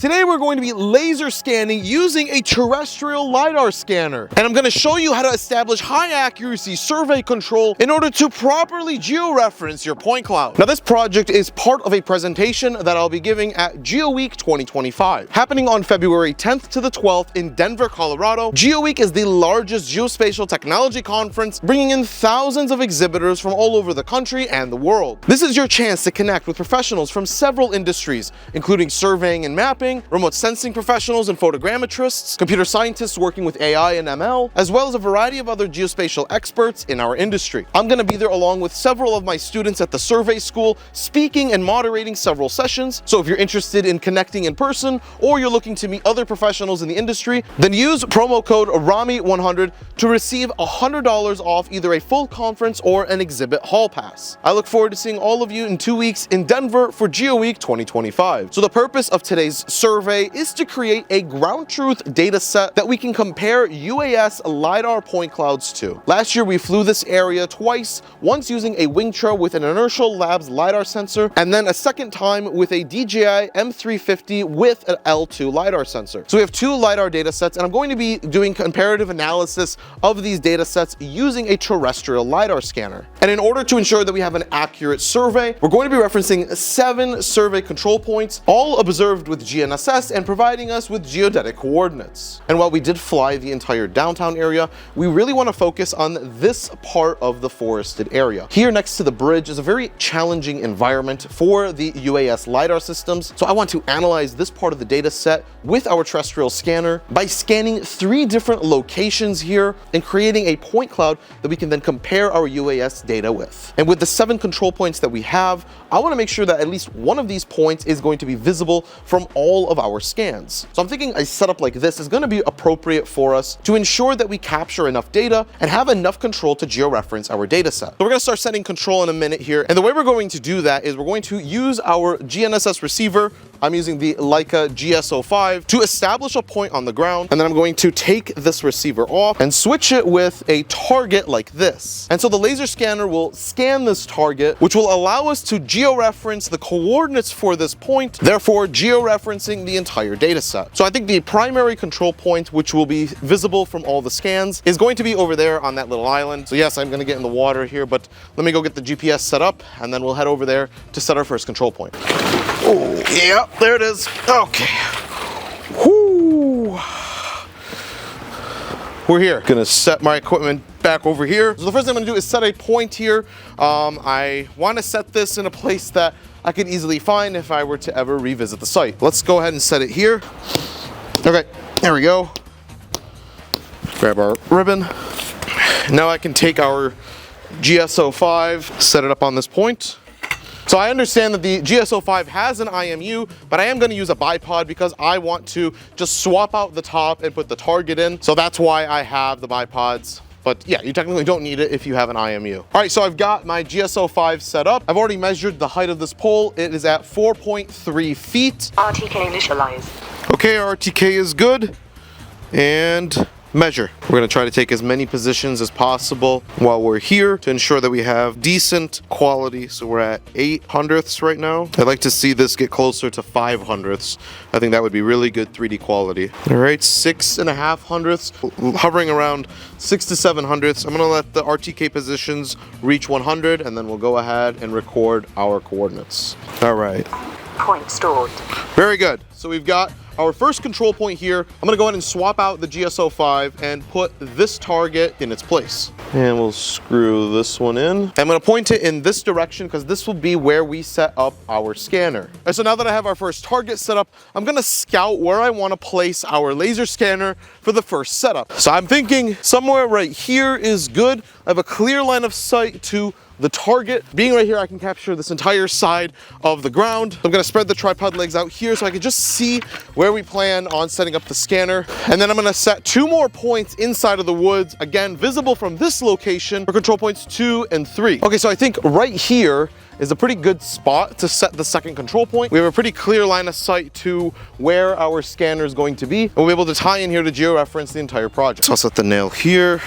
Today we're going to be laser scanning using a terrestrial LiDAR scanner. And I'm going to show you how to establish high accuracy survey control in order to properly georeference your point cloud. Now this project is part of a presentation that I'll be giving at GeoWeek 2025, happening on February 10th to the 12th in Denver, Colorado. GeoWeek is the largest geospatial technology conference, bringing in thousands of exhibitors from all over the country and the world. This is your chance to connect with professionals from several industries, including surveying and mapping, remote sensing professionals and photogrammetrists, computer scientists working with AI and ML, as well as a variety of other geospatial experts in our industry. I'm going to be there along with several of my students at the Survey School, speaking and moderating several sessions. So if you're interested in connecting in person, or you're looking to meet other professionals in the industry, then use promo code RAMI100 to receive $100 off either a full conference or an exhibit hall pass. I look forward to seeing all of you in 2 weeks in Denver for GeoWeek 2025. So the purpose of today's survey is to create a ground truth data set that we can compare UAS LiDAR point clouds to. Last year we flew this area twice, once using a Wingtra with an Inertial Labs LiDAR sensor, and then a second time with a DJI M350 with an L2 LiDAR sensor. So we have two LiDAR data sets, and I'm going to be doing comparative analysis of these data sets using a terrestrial LiDAR scanner. And in order to ensure that we have an accurate survey, we're going to be referencing 7 survey control points, all observed with GNSS and providing us with geodetic coordinates. And while we did fly the entire downtown area, we really want to focus on this part of the forested area. Here next to the bridge is a very challenging environment for the UAS LiDAR systems. So I want to analyze this part of the data set with our terrestrial scanner by scanning 3 different locations here and creating a point cloud that we can then compare our UAS data with. And with the 7 control points that we have, I want to make sure that at least one of these points is going to be visible from all of our scans. So I'm thinking a setup like this is going to be appropriate for us to ensure that we capture enough data and have enough control to georeference our data set. So we're going to start setting control in a minute here. And the way we're going to do that is we're going to use our GNSS receiver. I'm using the Leica GS05 to establish a point on the ground, and then I'm going to take this receiver off and switch it with a target like this. And so the laser scanner will scan this target, which will allow us to georeference the coordinates for this point, therefore georeferencing the entire data set. So I think the primary control point, which will be visible from all the scans, is going to be over there on that little island. So yes, I'm going to get in the water here, but let me go get the GPS set up, and then we'll head over there to set our first control point. Oh, yeah, there it is. Okay. Whoo. We're here. Gonna set my equipment back over here. So the first thing I'm gonna do is set a point here. I wanna set this in a place that I could easily find if I were to ever revisit the site. Let's go ahead and set it here. Okay, there we go. Grab our ribbon. Now I can take our GS05, set it up on this point. So I understand that the GS05 has an IMU, but I am going to use a bipod because I want to just swap out the top and put the target in. So that's why I have the bipods. But yeah, you technically don't need it if you have an IMU. All right, so I've got my GS05 set up. I've already measured the height of this pole. It is at 4.3 feet. RTK initialized. Okay, our RTK is good. And measure. We're going to try to take as many positions as possible while we're here to ensure that we have decent quality. So we're at 8/100ths right now. I'd like to see this get closer to 5/100ths. I think that would be really good 3D quality. All right, 6.5/100ths, hovering around 6 to 7/100ths. I'm going to let the RTK positions reach 100, and then we'll go ahead and record our coordinates. All right. Point stored. Very good. So we've got our first control point here. I'm going to go ahead and swap out the GS05 and put this target in its place. And we'll screw this one in. I'm going to point it in this direction because this will be where we set up our scanner. And so now that I have our first target set up, I'm going to scout where I want to place our laser scanner for the first setup. So I'm thinking somewhere right here is good. I have a clear line of sight to the target. Being right here, I can capture this entire side of the ground. I'm gonna spread the tripod legs out here so I can just see where we plan on setting up the scanner. And then I'm gonna set 2 more points inside of the woods, again, visible from this location for control points 2 and 3. Okay, so I think right here is a pretty good spot to set the second control point. We have a pretty clear line of sight to where our scanner is going to be, and we'll be able to tie in here to georeference the entire project. So I'll set the nail here.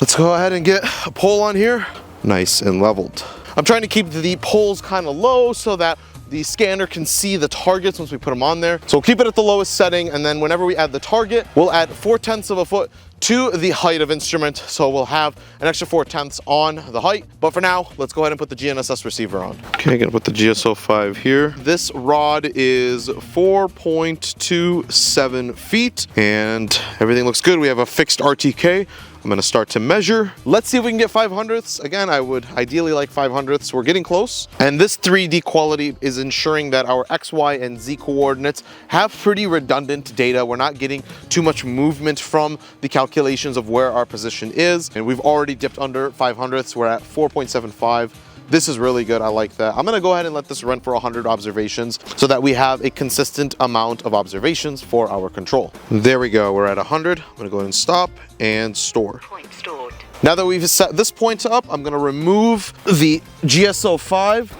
Let's go ahead and get a pole on here. Nice and leveled. I'm trying to keep the poles kind of low so that the scanner can see the targets once we put them on there. So we'll keep it at the lowest setting, and then whenever we add the target, we'll add 4/10 of a foot to the height of instrument. So we'll have an extra 4/10 on the height. But for now, let's go ahead and put the GNSS receiver on. Okay, gonna put the GSO5 here. This rod is 4.27 feet and everything looks good. We have a fixed RTK. I'm gonna start to measure. Let's see if we can get 5/100ths. Again, I would ideally like 5/100ths. We're getting close. And this 3D quality is ensuring that our X, Y, and Z coordinates have pretty redundant data. We're not getting too much movement from the calculations of where our position is. And we've already dipped under 5/100ths. We're at 4.75. This is really good, I like that. I'm gonna go ahead and let this run for 100 observations so that we have a consistent amount of observations for our control. There we go, we're at 100. I'm gonna go ahead and stop and store. Point stored. Now that we've set this point up, I'm gonna remove the GSO5.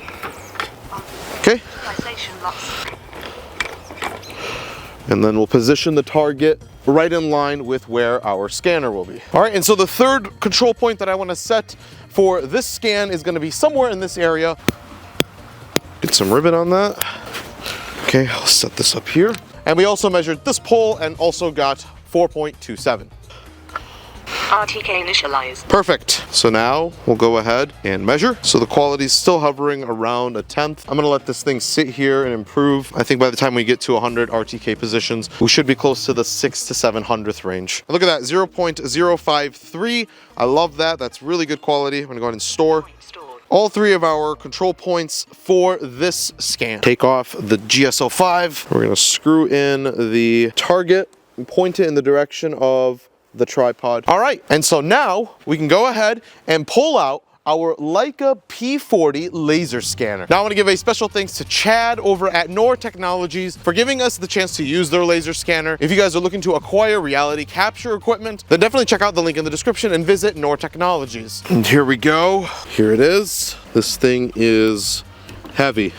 Okay. Visualization lost. And then we'll position the target right in line with where our scanner will be. All right, and so the third control point that I wanna set for this scan is gonna be somewhere in this area. Get some ribbon on that. Okay, I'll set this up here. And we also measured this pole and also got 4.27. RTK initialized. Perfect. So now we'll go ahead and measure. So the quality is still hovering around 1/10. I'm gonna let this thing sit here and improve. I think by the time we get to 100 RTK positions, we should be close to the 6 to 700th range. Look at that, 0.053. I love that. That's really good quality. I'm gonna go ahead and store Point stored. all three of our control points for this scan. Take off the GSO5. We're gonna screw in the target and point it in the direction of the tripod. All right, and so now we can go ahead and pull out our Leica P40 laser scanner. Now I want to give a special thanks to Chad over at NOR Technologies for giving us the chance to use their laser scanner. If you guys are looking to acquire reality capture equipment, then definitely check out the link in the description and visit NOR Technologies. And here we go. Here it is. This thing is heavy.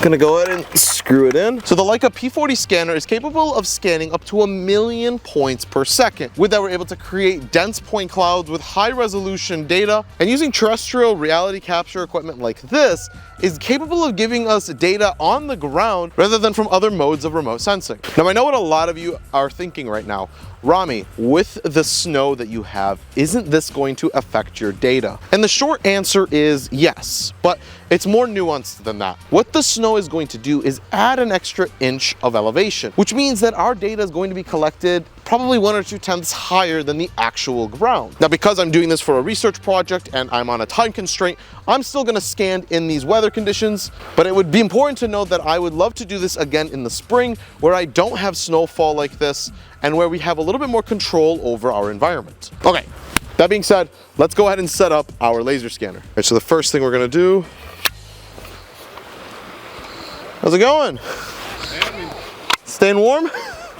Gonna go ahead and screw it in. So the Leica P40 scanner is capable of scanning up to 1,000,000 points per second. With that, we're able to create dense point clouds with high resolution data, and using terrestrial reality capture equipment like this is capable of giving us data on the ground rather than from other modes of remote sensing. Now I know what a lot of you are thinking right now. Rami, with the snow that you have, isn't this going to affect your data? And the short answer is yes, but it's more nuanced than that. What the snow is going to do is add an extra inch of elevation, which means that our data is going to be collected probably 1 or 2 tenths higher than the actual ground. Now, because I'm doing this for a research project and I'm on a time constraint, I'm still gonna scan in these weather conditions, but it would be important to know that I would love to do this again in the spring where I don't have snowfall like this and where we have a little bit more control over our environment. Okay, that being said, let's go ahead and set up our laser scanner. All right, so the first thing we're gonna do, how's it going? Staying warm?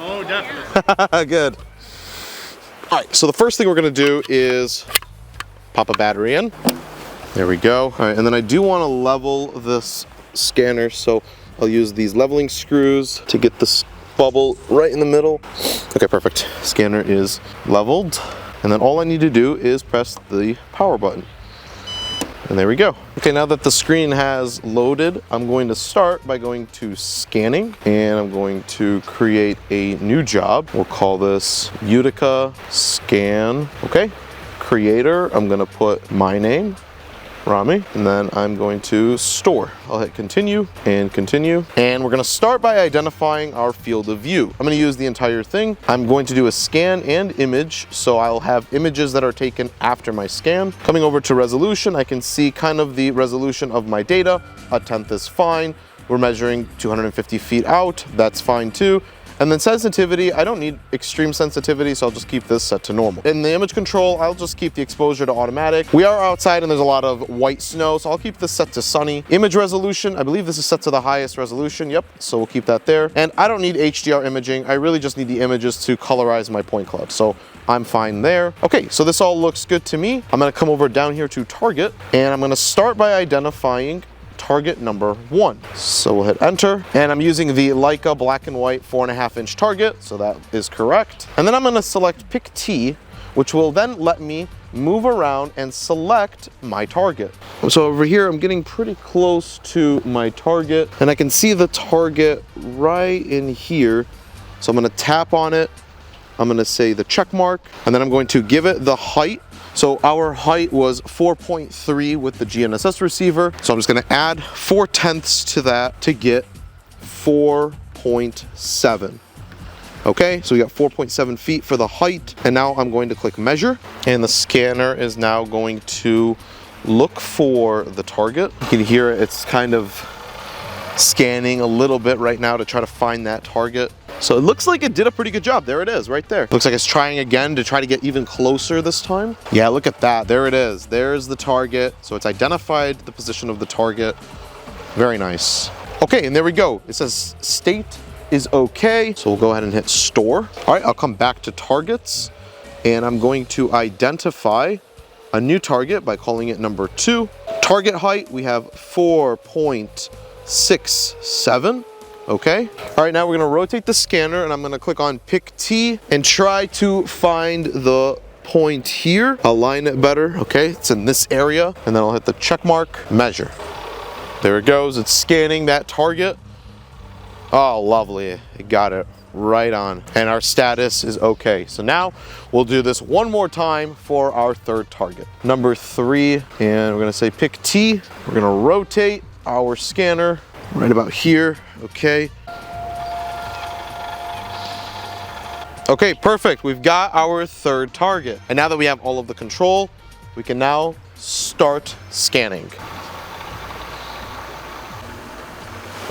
Oh, definitely. Good. All right, so the first thing we're gonna do is pop a battery in. There we go. All right, and then I do wanna level this scanner, so I'll use these leveling screws to get this bubble right in the middle. Okay, perfect. Scanner is leveled. And then all I need to do is press the power button. And there we go. Okay, now that the screen has loaded, I'm going to start by going to scanning, and I'm going to create a new job. We'll call this Utica Scan. Okay, creator, I'm gonna put my name, Rami, and then I'm going to store. I'll hit continue, and we're gonna start by identifying our field of view. I'm gonna use the entire thing. I'm going to do a scan and image, so I'll have images that are taken after my scan. Coming over to resolution, I can see kind of the resolution of my data. 1/10 is fine. We're measuring 250 feet out, that's fine too. And then sensitivity, I don't need extreme sensitivity, so I'll just keep this set to normal. In the image control, I'll just keep the exposure to automatic. We are outside and there's a lot of white snow, so I'll keep this set to sunny. Image resolution, I believe this is set to the highest resolution. Yep, so we'll keep that there. And I don't need HDR imaging. I really just need the images to colorize my point cloud. So I'm fine there. Okay, so this all looks good to me. I'm gonna come over down here to target, and I'm gonna start by identifying target number 1. So we'll hit enter, and I'm using the Leica black and white 4.5-inch target, so that is correct. And then I'm gonna select pick T, which will then let me move around and select my target. So over here, I'm getting pretty close to my target, and I can see the target right in here. So I'm gonna tap on it. I'm gonna say the check mark, and then I'm going to give it the height. So our height was 4.3 with the GNSS receiver. So I'm just gonna add 4/10 to that to get 4.7. Okay, so we got 4.7 feet for the height. And now I'm going to click measure, and the scanner is now going to look for the target. You can hear it's kind of scanning a little bit right now to try to find that target. So it looks like it did a pretty good job. There it is, right there. Looks like it's trying again to try to get even closer this time. Yeah, look at that. There it is. There's the target. So it's identified the position of the target. Very nice. Okay, and there we go. It says state is okay. So we'll go ahead and hit store. All right, I'll come back to targets, and I'm going to identify a new target by calling it number 2. Target height, we have 4.67. Okay. All right, now we're gonna rotate the scanner, and I'm gonna click on pick T and try to find the point here. Align it better. Okay, it's in this area, and then I'll hit the check mark, measure. There it goes. It's scanning that target. Oh, lovely. It got it right on. And our status is okay. So now we'll do this one more time for our third target. Number 3, and we're gonna say pick T. We're gonna rotate our scanner right about here. Okay. Okay, perfect. We've got our third target. And now that we have all of the control, we can now start scanning.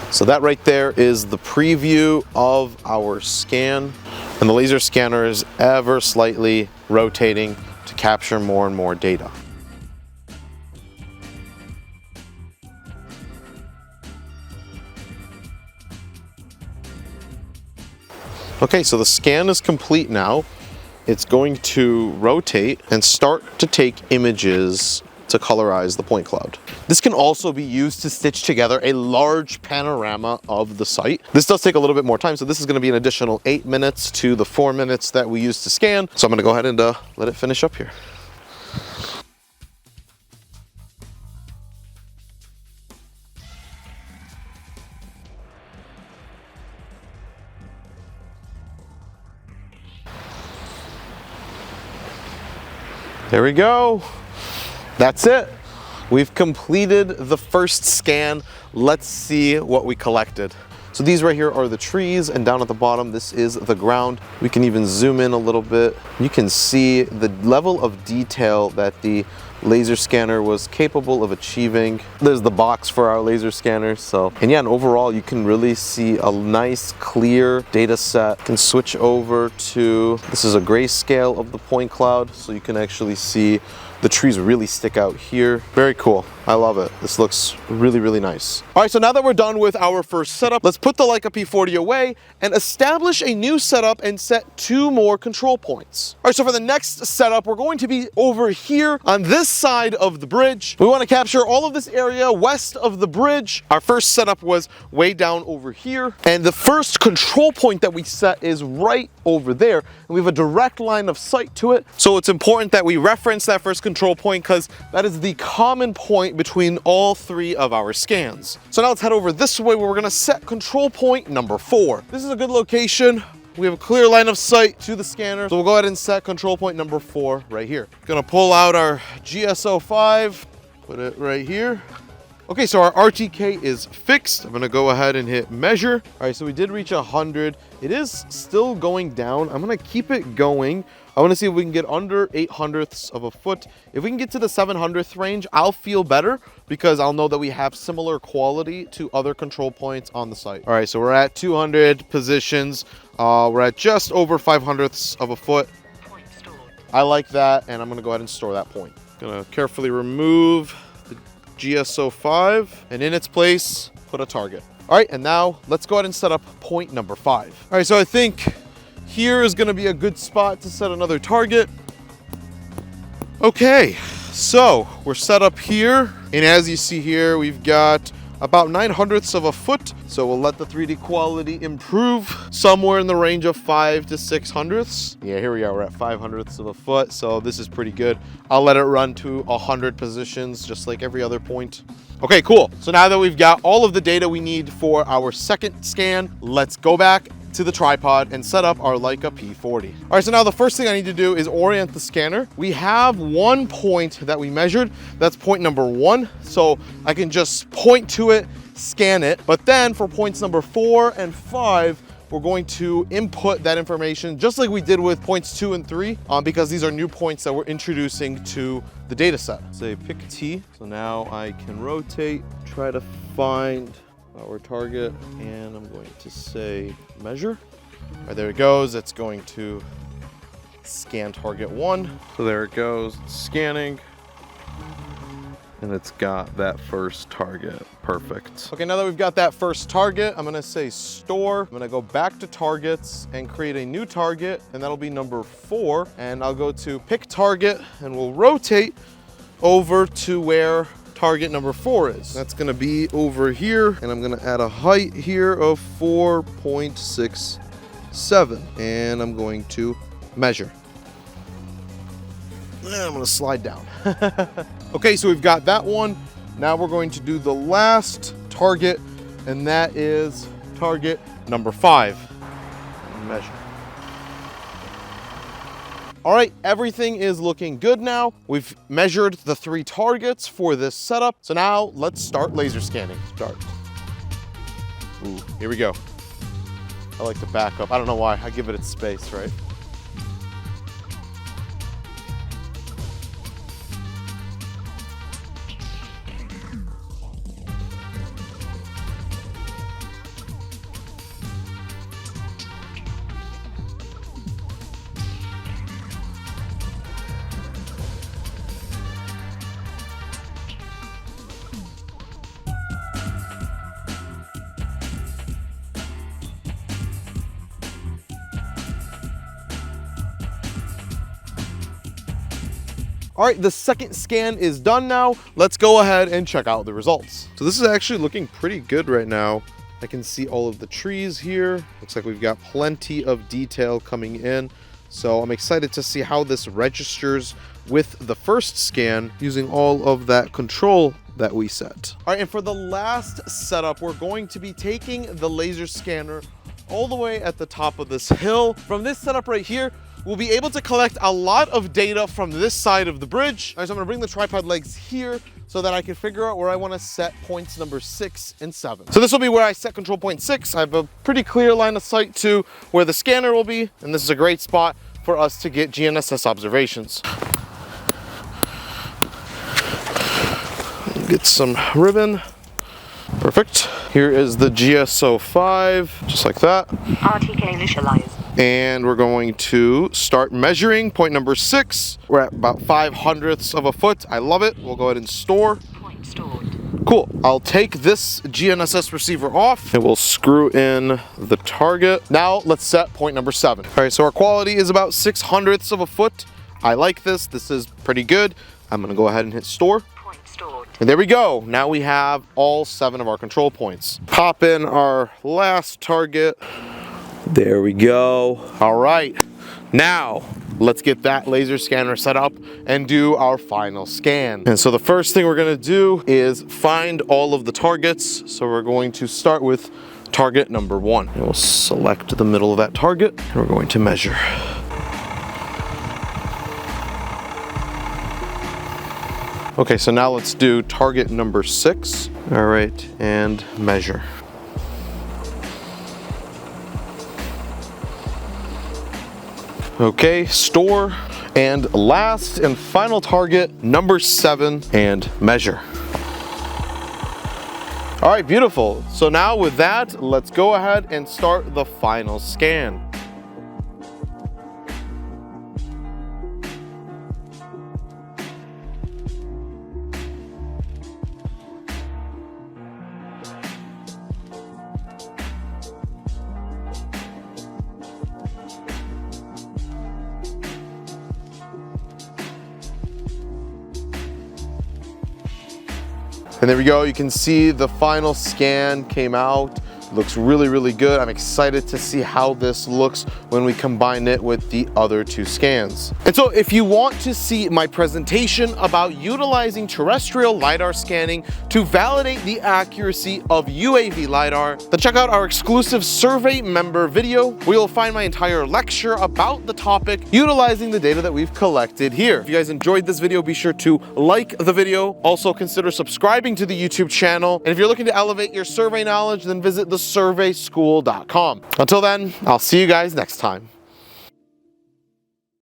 So that right there is the preview of our scan. And the laser scanner is ever slightly rotating to capture more and more data. Okay, so the scan is complete now. It's going to rotate and start to take images to colorize the point cloud. This can also be used to stitch together a large panorama of the site. This does take a little bit more time, so this is gonna be an additional 8 minutes to the 4 minutes that we used to scan. So I'm gonna go ahead and let it finish up here. There we go. That's it. We've completed the first scan. Let's see what we collected. So these right here are the trees, and down at the bottom, this is the ground. We can even zoom in a little bit. You can see the level of detail that the laser scanner was capable of achieving. There's the box for our laser scanner. And yeah, and overall, you can really see a nice, clear data set. You can switch over to, this is a grayscale of the point cloud, so you can actually see the trees really stick out here. Very cool. I love it. This looks really, really nice. All right, so now that we're done with our first setup, let's put the Leica P40 away and establish a new setup and set 2 more control points. All right, so for the next setup, we're going to be over here on this side of the bridge. We want to capture all of this area west of the bridge. Our first setup was way down over here, and the first control point that we set is right over there, and we have a direct line of sight to it. So it's important that we reference that first control point because that is the common point between all 3 of our scans. So now let's head over this way where we're gonna set control point number 4. This is a good location. We have a clear line of sight to the scanner. So we'll go ahead and set control point number 4 right here. Gonna pull out our GSO5, put it right here. Okay, so our RTK is fixed. I'm gonna go ahead and hit measure. All right, so we did reach 100. It is still going down. I'm gonna keep it going. I wanna see if we can get under 8/100ths of a foot. If we can get to the 7/100th range, I'll feel better because I'll know that we have similar quality to other control points on the site. All right, so we're at 200 positions. We're at just over 5/100ths of a foot. Point stored. I like that, and I'm gonna go ahead and store that point. Gonna carefully remove the GSO5, and in its place, put a target. All right, and now let's go ahead and set up point number 5. All right, so I think here is gonna be a good spot to set another target. Okay, so we're set up here, and as you see here, we've got about 9/100ths of a foot. So we'll let the 3D quality improve somewhere in the range of 5 to 6/100ths. Yeah, here we are, we're at 5/100ths of a foot. So this is pretty good. I'll let it run to 100 positions, just like every other point. Okay, cool. So now that we've got all of the data we need for our second scan, let's go back to the tripod and set up our Leica P40. All right, so now the first thing I need to do is orient the scanner. We have one point that we measured. That's point number 1. So I can just point to it, scan it. But then for points number 4 and 5, we're going to input that information just like we did with points 2 and 3, because these are new points that we're introducing to the data set. Say pick T. So now I can rotate, try to find our target, and I'm going to say measure. All right, there it goes. It's going to scan target 1. So there it goes, it's scanning. And it's got that first target. Perfect. Okay, now that we've got that first target, I'm gonna say store. I'm gonna go back to targets and create a new target, and that'll be number 4. And I'll go to pick target, and we'll rotate over to where target number 4 is. That's gonna be over here, and I'm gonna add a height here of 4.67, and I'm going to measure. And I'm gonna slide down. Okay, so we've got that one. Now we're going to do the last target, and that is target number 5. Measure. All right, everything is looking good now. We've measured the 3 targets for this setup. So now let's start laser scanning. Start. Ooh, here we go. I like to back up. I don't know why, I give it its space, right? All right, the second scan is done now. Let's go ahead and check out the results. So this is actually looking pretty good right now. I can see all of the trees here. Looks like we've got plenty of detail coming in. So I'm excited to see how this registers with the first scan using all of that control that we set. All right, and for the last setup, we're going to be taking the laser scanner all the way at the top of this hill. From this setup right here, we'll be able to collect a lot of data from this side of the bridge. All right, so I'm gonna bring the tripod legs here so that I can figure out where I wanna set points number 6 and 7. So this will be where I set control point 6. I have a pretty clear line of sight to where the scanner will be, and this is a great spot for us to get GNSS observations. Get some ribbon. Perfect. Here is the GSO5, just like that. RTK initialized. And we're going to start measuring point number 6. We're at about 5/100ths of a foot. I love it. We'll go ahead and store. Point stored. Cool. I'll take this GNSS receiver off and we'll screw in the target. Now let's set point number 7. All right, so our quality is about 6/100ths of a foot. I like this. This is pretty good. I'm gonna go ahead and hit store. Point stored. And there we go. Now we have all 7 of our control points. Pop in our last target. There we go. All right, now let's get that laser scanner set up and do our final scan. And so the first thing we're gonna do is find all of the targets. So we're going to start with target number 1. And we'll select the middle of that target and we're going to measure. Okay, so now let's do target number 6. All right, and measure. Okay, store, and last and final target, number 7, and measure. All right, beautiful. So now with that, let's go ahead and start the final scan. And there we go, you can see the final scan came out. Looks really, really good. I'm excited to see how this looks when we combine it with the other two scans. And so if you want to see my presentation about utilizing terrestrial LiDAR scanning to validate the accuracy of UAV LiDAR, then check out our exclusive Survey member video, where you'll find my entire lecture about the topic utilizing the data that we've collected here. If you guys enjoyed this video, be sure to like the video. Also consider subscribing to the YouTube channel. And if you're looking to elevate your survey knowledge, then visit thesurveyschool.com. Until then, I'll see you guys next time.